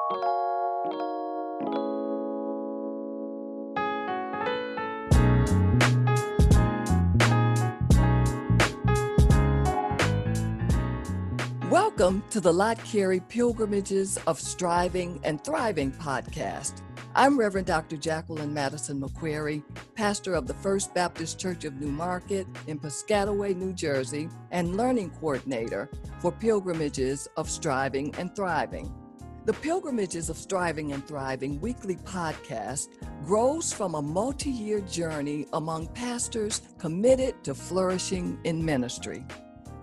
Welcome to the Lott Carey Pilgrimages of Striving and Thriving podcast. I'm Reverend Dr. Jacqueline Madison McQuarrie, pastor of the First Baptist Church of New Market in Piscataway, New Jersey, and learning coordinator for Pilgrimages of Striving and Thriving. The Pilgrimages of Striving and Thriving weekly podcast grows from a multi-year journey among pastors committed to flourishing in ministry.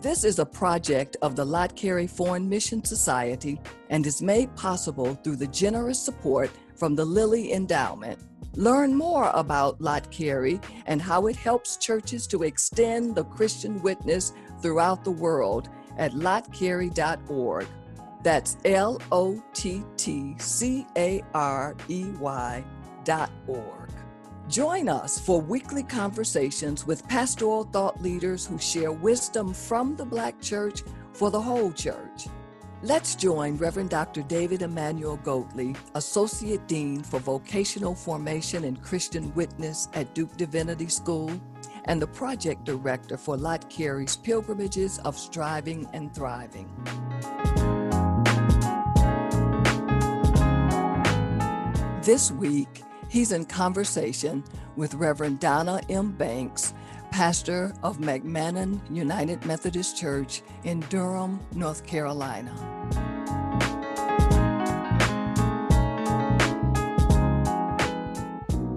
This is a project of the Lott Carey Foreign Mission Society and is made possible through the generous support from the Lilly Endowment. Learn more about Lott Carey and how it helps churches to extend the Christian witness throughout the world at lottcarey.org. That's LOTTCAREY.org. Join us for weekly conversations with pastoral thought leaders who share wisdom from the Black church for the whole church. Let's join Reverend Dr. David Emmanuel Goatley, Associate Dean for Vocational Formation and Christian Witness at Duke Divinity School, and the Project Director for Lott Carey's Pilgrimages of Striving and Thriving. This week, he's in conversation with Reverend Donna M. Banks, pastor of McMannen United Methodist Church in Durham, North Carolina.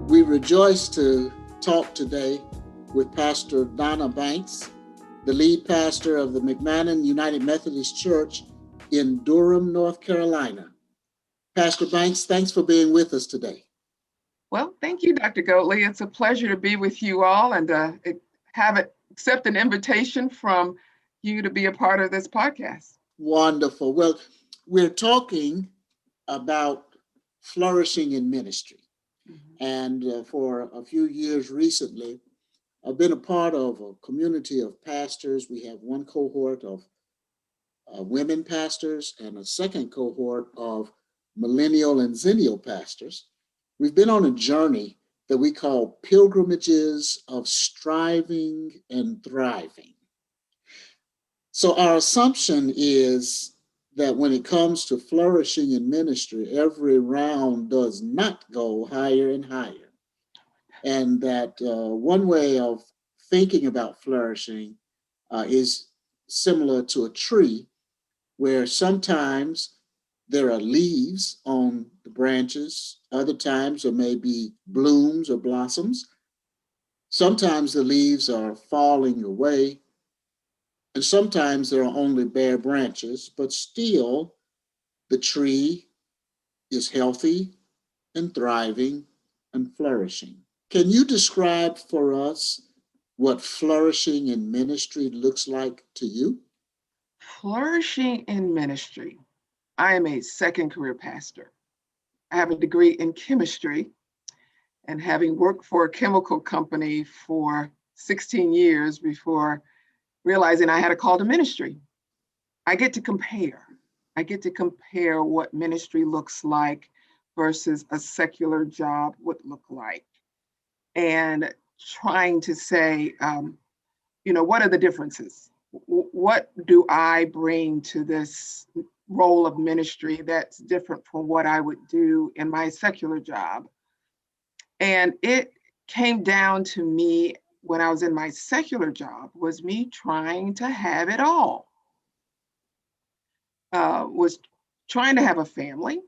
We rejoice to talk today with Pastor Donna Banks, the lead pastor of the McMannen United Methodist Church in Durham, North Carolina. Pastor Banks, thanks for being with us today. Well, thank you, Dr. Goatley. It's a pleasure to be with you all and accept an invitation from you to be a part of this podcast. Wonderful. Well, we're talking about flourishing in ministry. Mm-hmm. And for a few years recently, I've been a part of a community of pastors. We have one cohort of women pastors and a second cohort of millennial and zennial pastors. We've been on a journey that we call Pilgrimages of Striving and Thriving. So our assumption is that when it comes to flourishing in ministry, every round does not go higher and higher. And that one way of thinking about flourishing is similar to a tree, where sometimes there are leaves on the branches. Other times there may be blooms or blossoms. Sometimes the leaves are falling away, and sometimes there are only bare branches, but still the tree is healthy and thriving and flourishing. Can you describe for us what flourishing in ministry looks like to you? Flourishing in ministry. I am a second career pastor. I have a degree in chemistry, and having worked for a chemical company for 16 years before realizing I had a call to ministry, I get to compare what ministry looks like versus a secular job would look like, and trying to say, what are the differences? What do I bring to this role of ministry that's different from what I would do in my secular job? And it came down to me when I was in my secular job, was me trying to have it all. Was trying to have a family,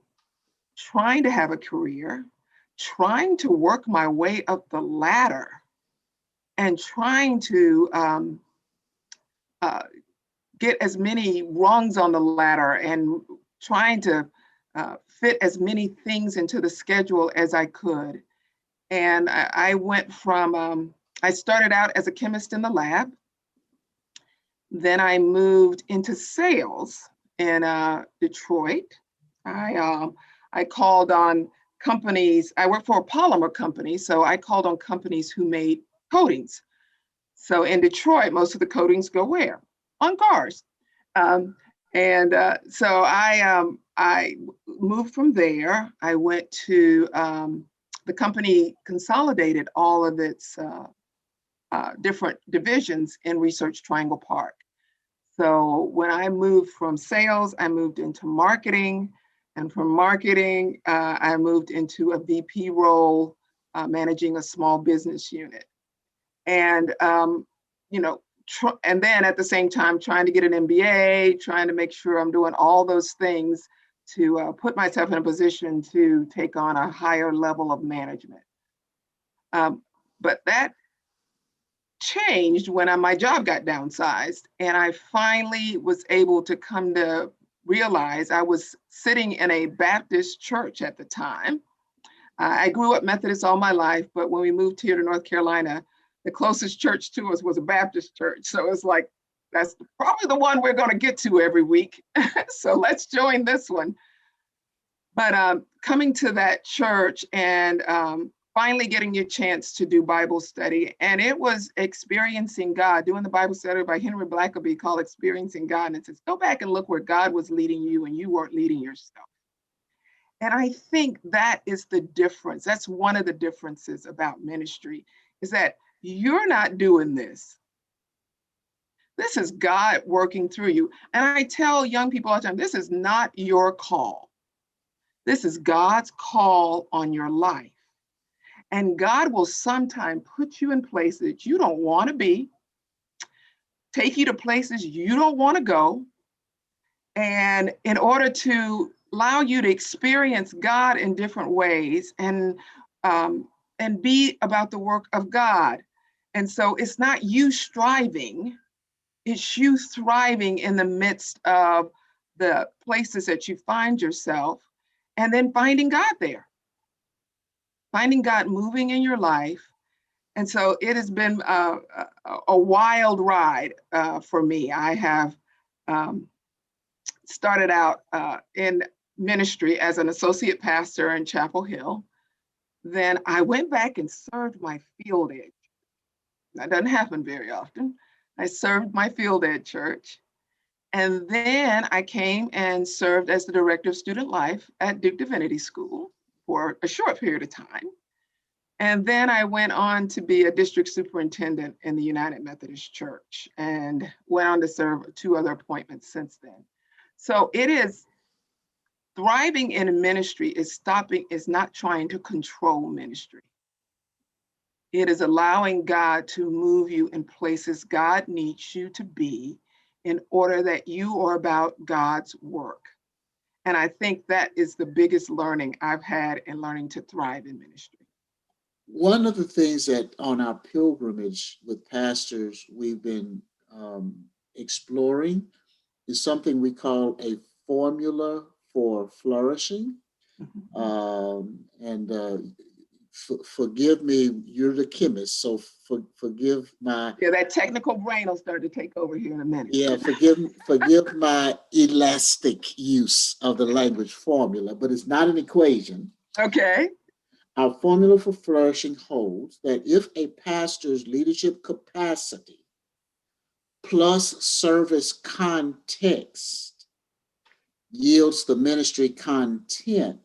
trying to have a career, trying to work my way up the ladder, and trying to get as many rungs on the ladder, and trying to fit as many things into the schedule as I could. And I went from, I started out as a chemist in the lab. Then I moved into sales in Detroit. I called on companies. I worked for a polymer company, so I called on companies who made coatings. So in Detroit, most of the coatings go where? On cars. So I I moved from there. I went to the company consolidated all of its different divisions in Research Triangle Park. So when I moved from sales, I moved into marketing. And from marketing, I moved into a VP role, managing a small business unit. And, and then at the same time, trying to get an MBA, trying to make sure I'm doing all those things to put myself in a position to take on a higher level of management. But that changed when my job got downsized, and I finally was able to come to realize I was sitting in a Baptist church at the time. I grew up Methodist all my life, but when we moved here to North Carolina, the closest church to us was a Baptist church. So it's like, that's probably the one we're going to get to every week. So let's join this one. But coming to that church and finally getting your chance to do Bible study. And it was experiencing God, doing the Bible study by Henry Blackaby called Experiencing God. And it says, go back and look where God was leading you and you weren't leading yourself. And I think that is the difference. That's one of the differences about ministry, is that you're not doing this. This is God working through you. And I tell young people all the time, this is not your call. This is God's call on your life. And God will sometimes put you in places that you don't want to be, take you to places you don't want to go. And in order to allow you to experience God in different ways and be about the work of God. And so it's not you striving, it's you thriving in the midst of the places that you find yourself, and then finding God there, finding God moving in your life. And so it has been a wild ride for me. I have started out in ministry as an associate pastor in Chapel Hill. Then I went back and served my field ed. That doesn't happen very often. I served my field ed church. And then I came and served as the director of student life at Duke Divinity School for a short period of time. And then I went on to be a district superintendent in the United Methodist Church and went on to serve 2 other appointments since then. So it is thriving in ministry is not trying to control ministry. It is allowing God to move you in places God needs you to be in order that you are about God's work. And I think that is the biggest learning I've had in learning to thrive in ministry. One of the things that on our pilgrimage with pastors we've been exploring is something we call a formula for flourishing. Forgive me, you're the chemist, so forgive my... Yeah, that technical brain will start to take over here in a minute. Yeah, forgive my elastic use of the language formula, but it's not an equation. Okay. Our formula for flourishing holds that if a pastor's leadership capacity plus service context yields the ministry content,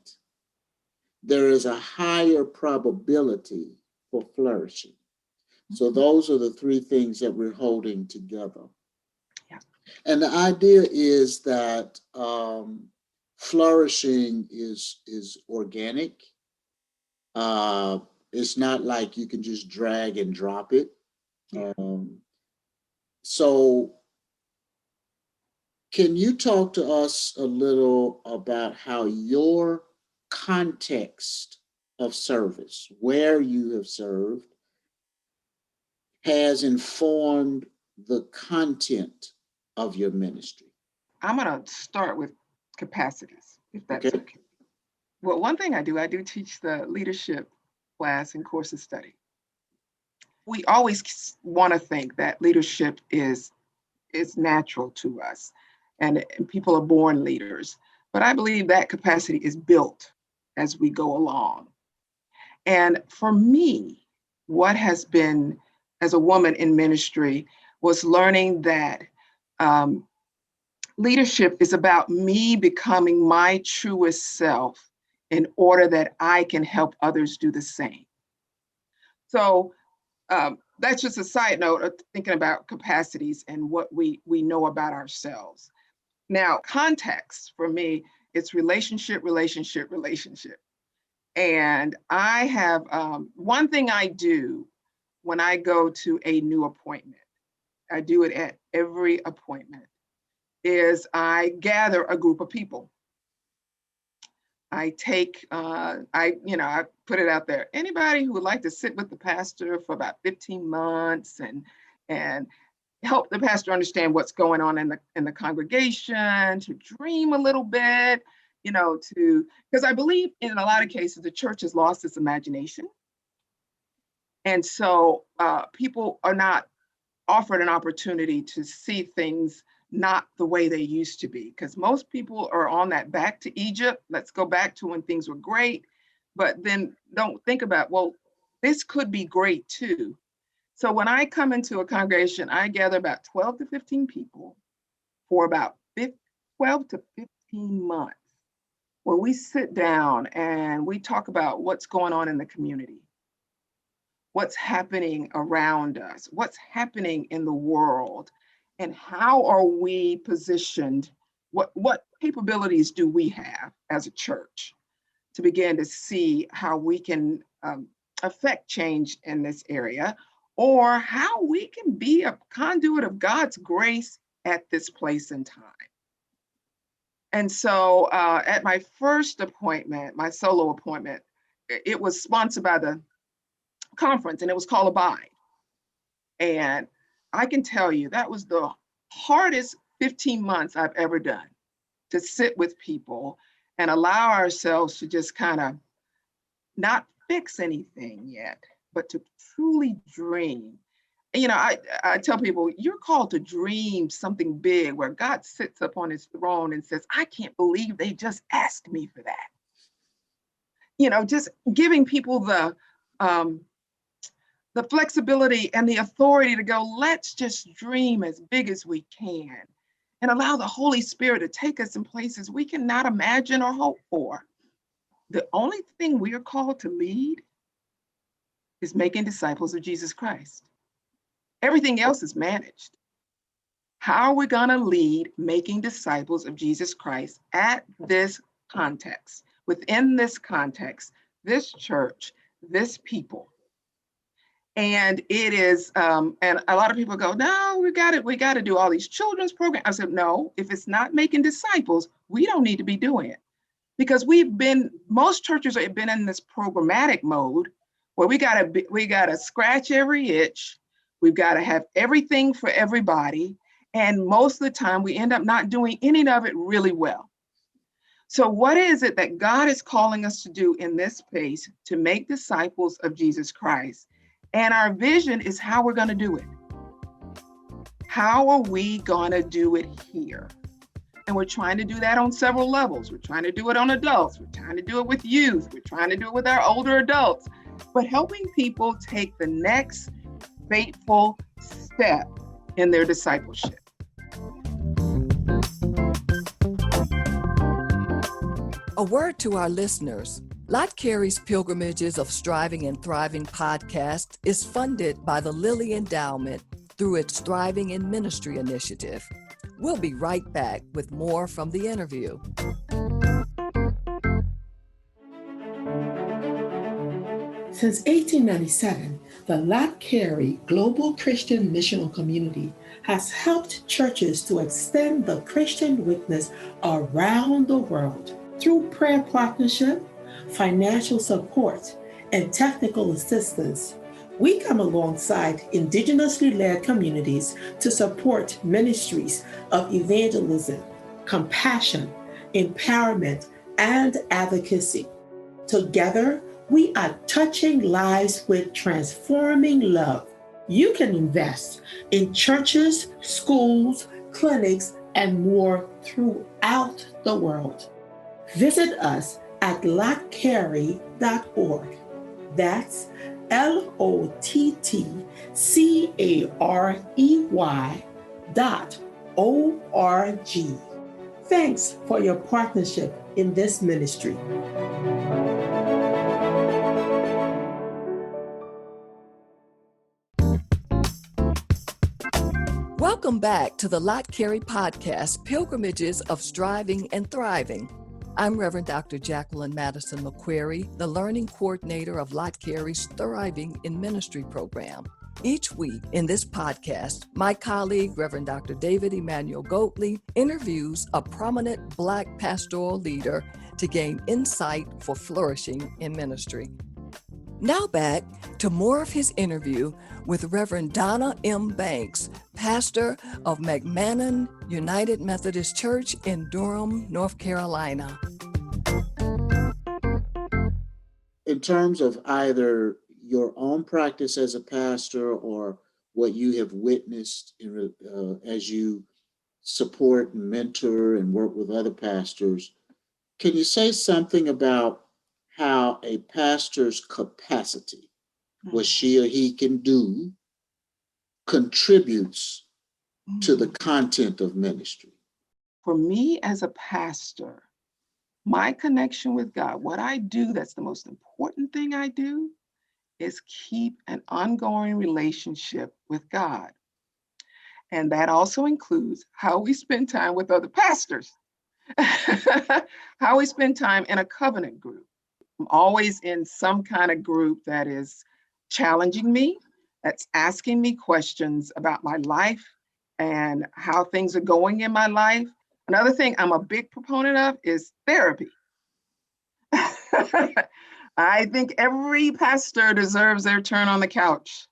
there is a higher probability for flourishing. So those are the 3 things that we're holding together. Yeah. And the idea is that flourishing is organic. It's not like you can just drag and drop it. So can you talk to us a little about how your context of service, where you have served, has informed the content of your ministry? I'm going to start with capacities, if that's okay. Well, one thing I do teach the leadership class in course of study. We always want to think that leadership is natural to us and people are born leaders. But I believe that capacity is built as we go along. And for me, what has been, as a woman in ministry, was learning that Leadership is about me becoming my truest self in order that I can help others do the same. So that's just a side note of thinking about capacities and what we know about ourselves. Now, context for me, it's relationship. And I have one thing I do when I go to a new appointment, I do it at every appointment, is I gather a group of people. I take, I put it out there. Anybody who would like to sit with the pastor for about 15 months and help the pastor understand what's going on in the congregation, to dream a little bit, because I believe in a lot of cases, the church has lost its imagination. And so people are not offered an opportunity to see things not the way they used to be, because most people are on that back to Egypt. Let's go back to when things were great, but then don't think about, well, this could be great too. So when I come into a congregation, I gather about 12 to 15 people for about 12 to 15 months, where we sit down and we talk about what's going on in the community, what's happening around us, what's happening in the world, and how are we positioned, what capabilities do we have as a church to begin to see how we can affect change in this area, or how we can be a conduit of God's grace at this place and time. And so at my first appointment, my solo appointment, it was sponsored by the conference, and it was called Abide. And I can tell you that was the hardest 15 months I've ever done, to sit with people and allow ourselves to just kind of not fix anything yet, but to truly dream. I tell people, you're called to dream something big where God sits up on his throne and says, I can't believe they just asked me for that. Just giving people the flexibility and the authority to go, let's just dream as big as we can and allow the Holy Spirit to take us in places we cannot imagine or hope for. The only thing we are called to lead is making disciples of Jesus Christ. Everything else is managed. How are we going to lead making disciples of Jesus Christ at this context, within this context, this church, this people? And it is, and a lot of people go, no, we got to do all these children's programs. I said, no, if it's not making disciples, we don't need to be doing it. Because most churches have been in this programmatic mode where we gotta scratch every itch. We've got to have everything for everybody. And most of the time we end up not doing any of it really well. So what is it that God is calling us to do in this space to make disciples of Jesus Christ? And our vision is how we're going to do it. How are we going to do it here? And we're trying to do that on several levels. We're trying to do it on adults. We're trying to do it with youth. We're trying to do it with our older adults. But helping people take the next faithful step in their discipleship. A word to our listeners. Lott Carey's Pilgrimages of Striving and Thriving podcast is funded by the Lilly Endowment through its Thriving in Ministry initiative. We'll be right back with more from the interview. Since 1897, the Lott Carey Global Christian Missional Community has helped churches to extend the Christian witness around the world through prayer partnership, financial support, and technical assistance. We come alongside indigenously led communities to support ministries of evangelism, compassion, empowerment, and advocacy. Together, we are touching lives with transforming love. You can invest in churches, schools, clinics, and more throughout the world. Visit us at lottcarey.org. That's LOTTCAREY.org. Thanks for your partnership in this ministry. Welcome back to the Lott Carey podcast, Pilgrimages of Striving and Thriving. I'm Reverend Dr. Jacqueline Madison McQuarrie, the Learning Coordinator of Lott Carey's Thriving in Ministry program. Each week in this podcast, my colleague, Reverend Dr. David Emmanuel Goatley, interviews a prominent Black pastoral leader to gain insight for flourishing in ministry. Now back to more of his interview with Reverend Donna M. Banks, pastor of McMannen United Methodist Church in Durham, North Carolina. In terms of either your own practice as a pastor or what you have witnessed as you support and mentor and work with other pastors, can you say something about how a pastor's capacity, what she or he can do, contributes to the content of ministry? For me as a pastor, my connection with God, what I do, that's the most important thing I do, is keep an ongoing relationship with God. And that also includes how we spend time with other pastors, how we spend time in a covenant group. I'm always in some kind of group that is challenging me, that's asking me questions about my life and how things are going in my life. Another thing I'm a big proponent of is therapy. I think every pastor deserves their turn on the couch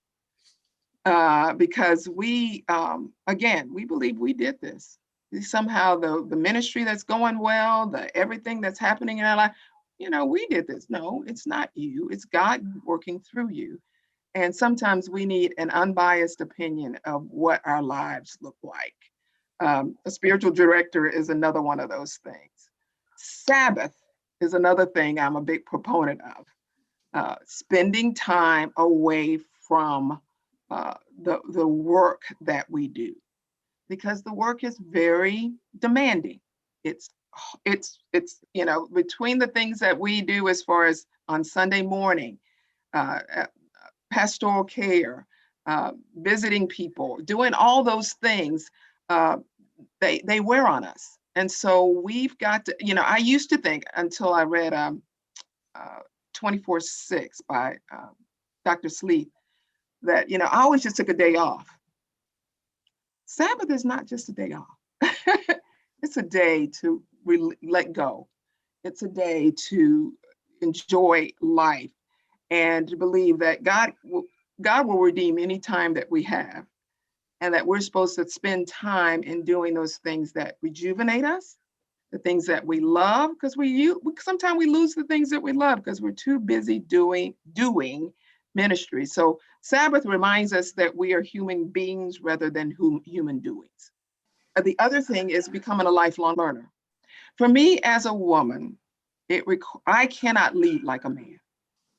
because we believe we did this. Somehow the ministry that's going well, everything that's happening in our life, we did this. No, it's not you. It's God working through you. And sometimes we need an unbiased opinion of what our lives look like. A spiritual director is another one of those things. Sabbath is another thing I'm a big proponent of. Spending time away from the work that we do, because the work is very demanding. It's between the things that we do as far as on Sunday morning, pastoral care, visiting people, doing all those things, they wear on us. And so we've got to, I used to think until I read 24/6 by Dr. Sleep that, I always just took a day off. Sabbath is not just a day off. It's a day to let go. It's a day to enjoy life and to believe that God will redeem any time that we have, and that we're supposed to spend time in doing those things that rejuvenate us, the things that we love, because sometimes we lose the things that we love because we're too busy doing ministry. So Sabbath reminds us that we are human beings rather than human doings. The other thing is becoming a lifelong learner. For me as a woman, I cannot lead like a man.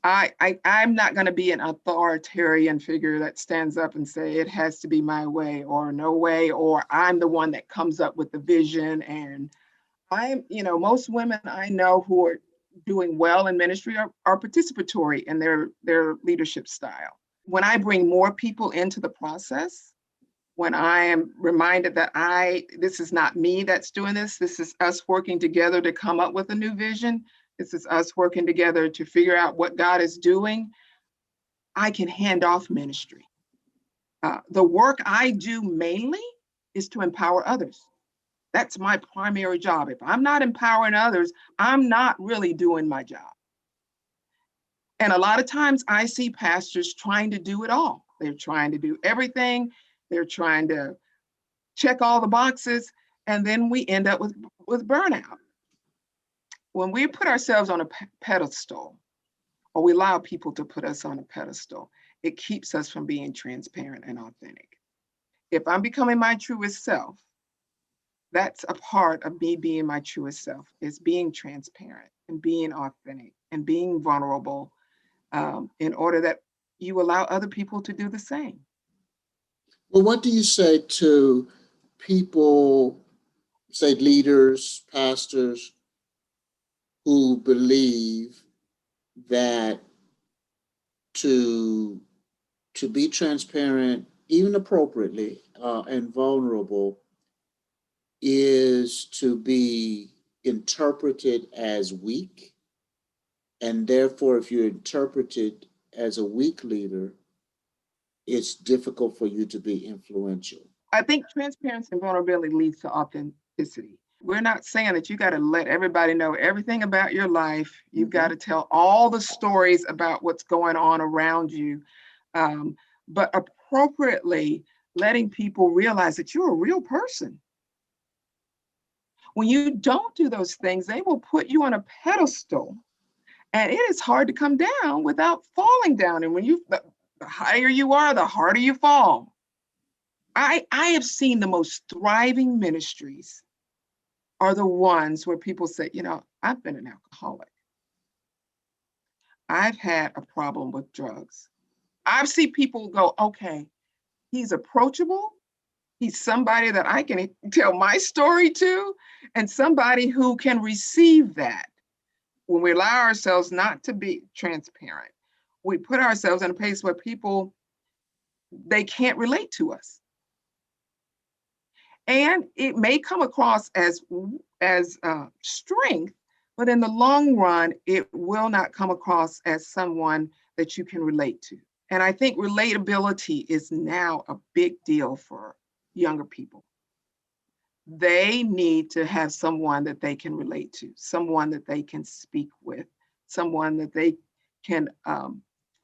I'm not going to be an authoritarian figure that stands up and say it has to be my way or no way, or I'm the one that comes up with the vision. And most women I know who are doing well in ministry are participatory in their leadership style. When I bring more people into the process, when I am reminded that this is not me that's doing this is us working together to come up with a new vision. This is us working together to figure out what God is doing. I can hand off ministry. The work I do mainly is to empower others. That's my primary job. If I'm not empowering others, I'm not really doing my job. And a lot of times I see pastors trying to do it all. They're trying to do everything. They're trying to check all the boxes. And then we end up with burnout. When we put ourselves on a pedestal, or we allow people to put us on a pedestal, it keeps us from being transparent and authentic. If I'm becoming my truest self, that's a part of me being my truest self, is being transparent and being authentic and being vulnerable, in order that you allow other people to do the same. Well, what do you say to people, say leaders, pastors, who believe that to be transparent, even appropriately, and vulnerable, is to be interpreted as weak. And therefore, if you're interpreted as a weak leader, it's difficult for you to be influential. I think transparency and vulnerability leads to authenticity. We're not saying that you got to let everybody know everything about your life. You've got to tell all the stories about what's going on around you, but appropriately letting people realize that you're a real person. When you don't do those things, they will put you on a pedestal, and it is hard to come down without falling down. And when the higher you are, the harder you fall. I have seen the most thriving ministries are the ones where people say, you know, I've been an alcoholic. I've had a problem with drugs. I've seen people go, okay, he's approachable. He's somebody that I can tell my story to, and somebody who can receive that. When we allow ourselves not to be transparent, we put ourselves in a place where people, they can't relate to us. And it may come across as strength, but in the long run, it will not come across as someone that you can relate to. And I think relatability is now a big deal for younger people. They need to have someone that they can relate to, someone that they can speak with, someone that they can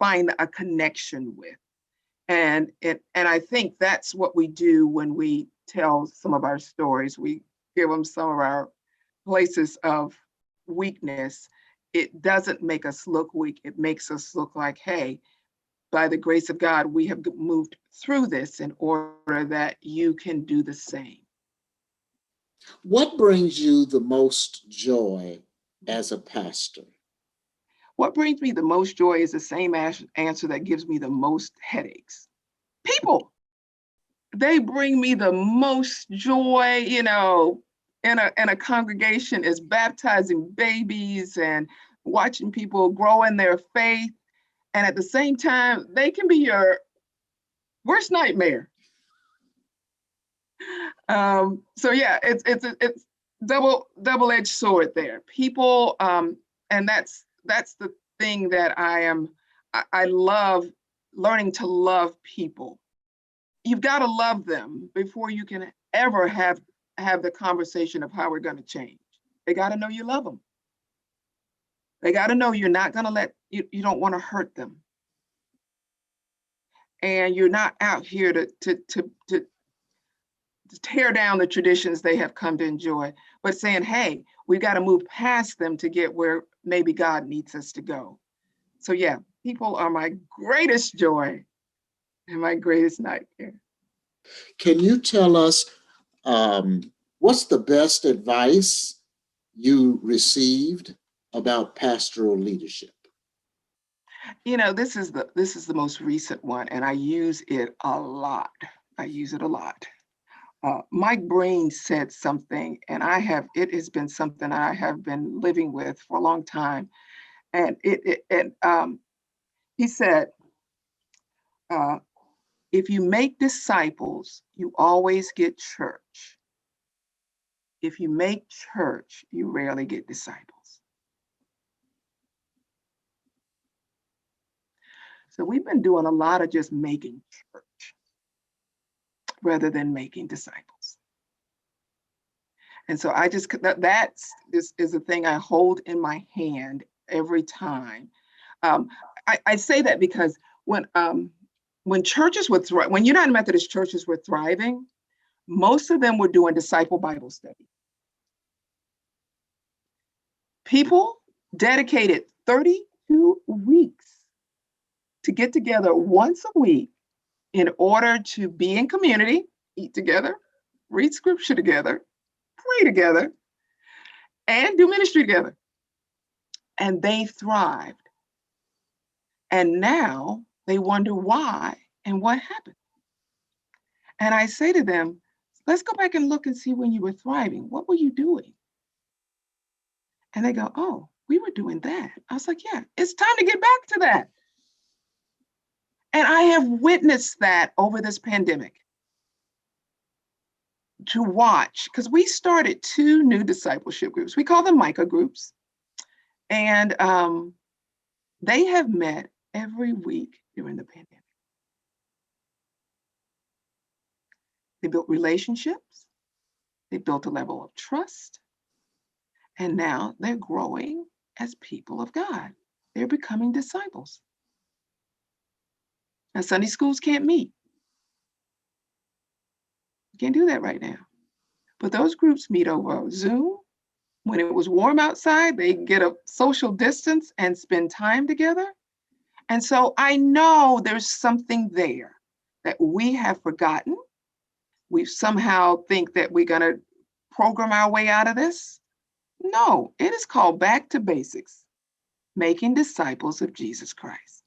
find a connection with. And I think that's what we do when we tell some of our stories. We give them some of our places of weakness. It doesn't make us look weak. It makes us look like, hey, by the grace of God, we have moved through this in order that you can do the same. What brings you the most joy as a pastor? What brings me the most joy is the same answer that gives me the most headaches. People. They bring me the most joy, you know, in a congregation is baptizing babies and watching people grow in their faith. And at the same time, they can be your worst nightmare. So yeah, it's double-edged sword there. People, and that's the thing that I love, learning to love people. You've got to love them before you can ever have the conversation of how we're going to change. They got to know you love them. They got to know you're not going to you don't want to hurt them. And you're not out here to tear down the traditions they have come to enjoy, but saying, hey, we've got to move past them to get where maybe God needs us to go. So yeah, people are my greatest joy and my greatest nightmare. Can you tell us what's the best advice you received about pastoral leadership? You know, this is the most recent one, and I use it a lot. Mike Breen said something, and it has been something I have been living with for a long time. And he said, if you make disciples, you always get church. If you make church, you rarely get disciples. So we've been doing a lot of just making church rather than making disciples. And so this is a thing I hold in my hand every time. I say that because when churches when United Methodist churches were thriving, most of them were doing disciple Bible study. People dedicated 32 weeks to get together once a week in order to be in community, eat together, read scripture together, pray together, and do ministry together. And they thrived. And now they wonder why and what happened. And I say to them, let's go back and look and see when you were thriving. What were you doing? And they go, oh, we were doing that. I was like, yeah, it's time to get back to that. And I have witnessed that over this pandemic. To watch, because we started 2 new discipleship groups. We call them micro groups. And they have met every week during the pandemic. They built relationships. They built a level of trust. And now they're growing as people of God. They're becoming disciples. And Sunday schools can't meet. Can't do that right now. But those groups meet over Zoom. When it was warm outside, they get a social distance and spend time together. And so I know there's something there that we have forgotten. We somehow think that we're going to program our way out of this. No, it is called back to basics, making disciples of Jesus Christ.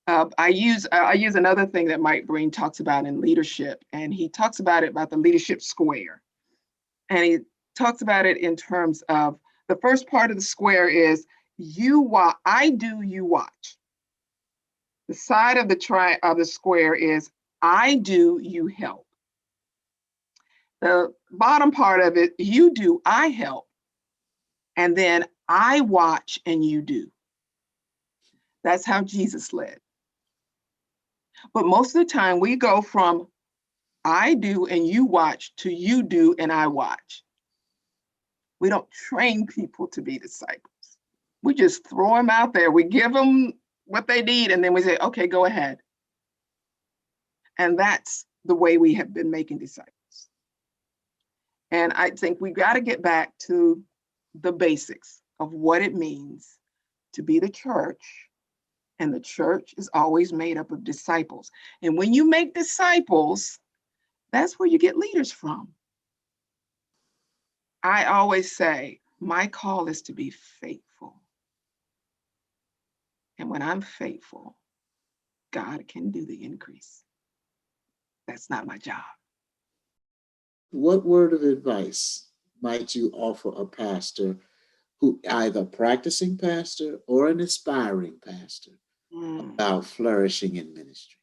I use another thing that Mike Breen talks about in leadership, and he talks about it about the leadership square. And he talks about it in terms of the first part of the square is you watch, I do, you watch. The side of the square is I do, you help. The bottom part of it, you do, I help. And then I watch and you do. That's how Jesus led. But most of the time we go from I do and you watch to you do and I watch. We don't train people to be disciples. We just throw them out there. We give them what they need and then we say, okay, go ahead. And that's the way we have been making disciples. And I think we got to get back to the basics of what it means to be the church. And the church is always made up of disciples. And when you make disciples, that's where you get leaders from. I always say, my call is to be faithful. And when I'm faithful, God can do the increase. That's not my job. What word of advice might you offer a pastor who either practicing pastor or an aspiring pastor about flourishing in ministry?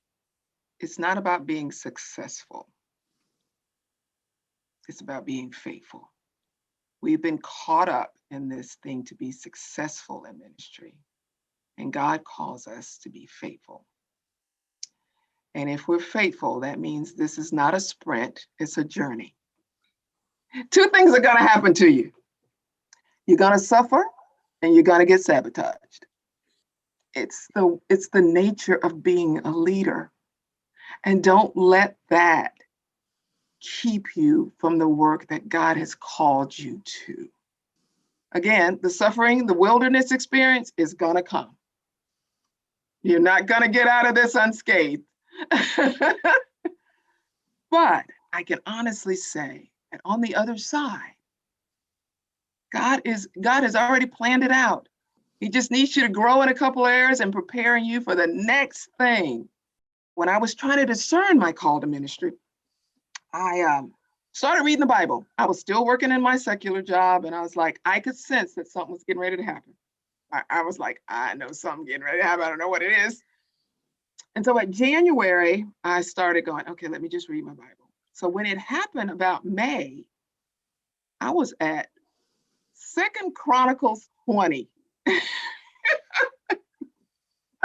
It's not about being successful. It's about being faithful. We've been caught up in this thing to be successful in ministry, and God calls us to be faithful. And if we're faithful, that means this is not a sprint, it's a journey. 2 things are going to happen to you. You're going to suffer and you're going to get sabotaged. It's the nature of being a leader. And don't let that keep you from the work that God has called you to. Again, the suffering, the wilderness experience is going to come. You're not going to get out of this unscathed. But I can honestly say that on the other side, God has already planned it out. He just needs you to grow in a couple areas and preparing you for the next thing. When I was trying to discern my call to ministry, I started reading the Bible. I was still working in my secular job, and I was like, I could sense that something was getting ready to happen. I was like, I know something getting ready to happen. I don't know what it is. And so at January, I started going, okay, let me just read my Bible. So when it happened about May, I was at 2 Chronicles 20.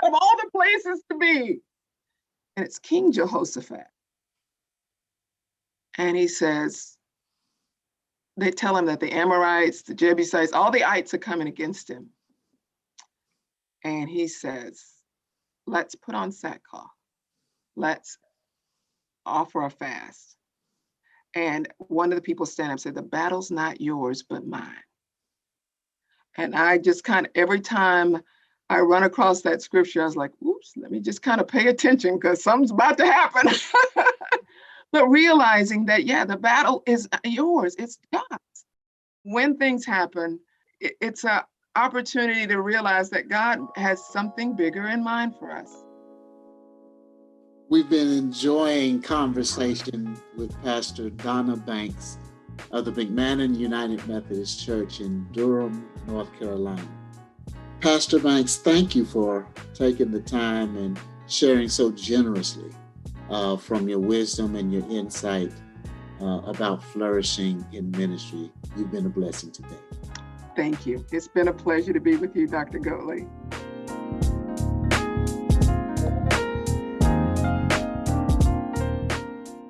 Of all the places to be. And it's King Jehoshaphat. And he says, they tell him that the Amorites, the Jebusites, all the ites are coming against him. And he says, let's put on sackcloth. Let's offer a fast. And one of the people stand up and said, the battle's not yours, but mine. And I just kind of, every time I run across that scripture, I was like, oops, let me just kind of pay attention because something's about to happen. But realizing that, yeah, the battle is yours, it's God's. When things happen, it's an opportunity to realize that God has something bigger in mind for us. We've been enjoying conversation with Pastor Donna Banks of the McMannen United Methodist Church in Durham, North Carolina. Pastor Banks, thank you for taking the time and sharing so generously from your wisdom and your insight about flourishing in ministry. You've been a blessing today. Thank you. It's been a pleasure to be with you, Dr. Goatley.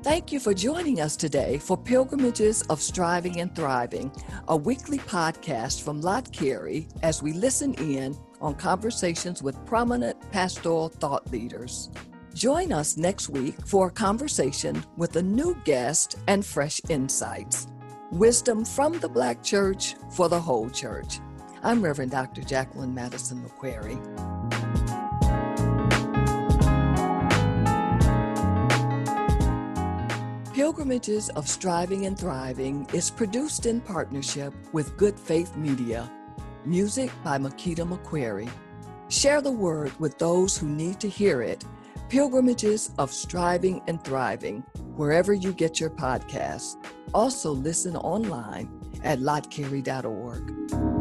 Thank you for joining us today for Pilgrimages of Striving and Thriving, a weekly podcast from Lott Carey as we listen in on conversations with prominent pastoral thought leaders. Join us next week for a conversation with a new guest and fresh insights. Wisdom from the Black Church for the whole church. I'm Reverend Dr. Jacqueline Madison McQuarrie. Pilgrimages of Striving and Thriving is produced in partnership with Good Faith Media. Music by Makita McQuarrie. Share the word with those who need to hear it. Pilgrimages of Striving and Thriving, wherever you get your podcasts. Also listen online at lottcarey.org.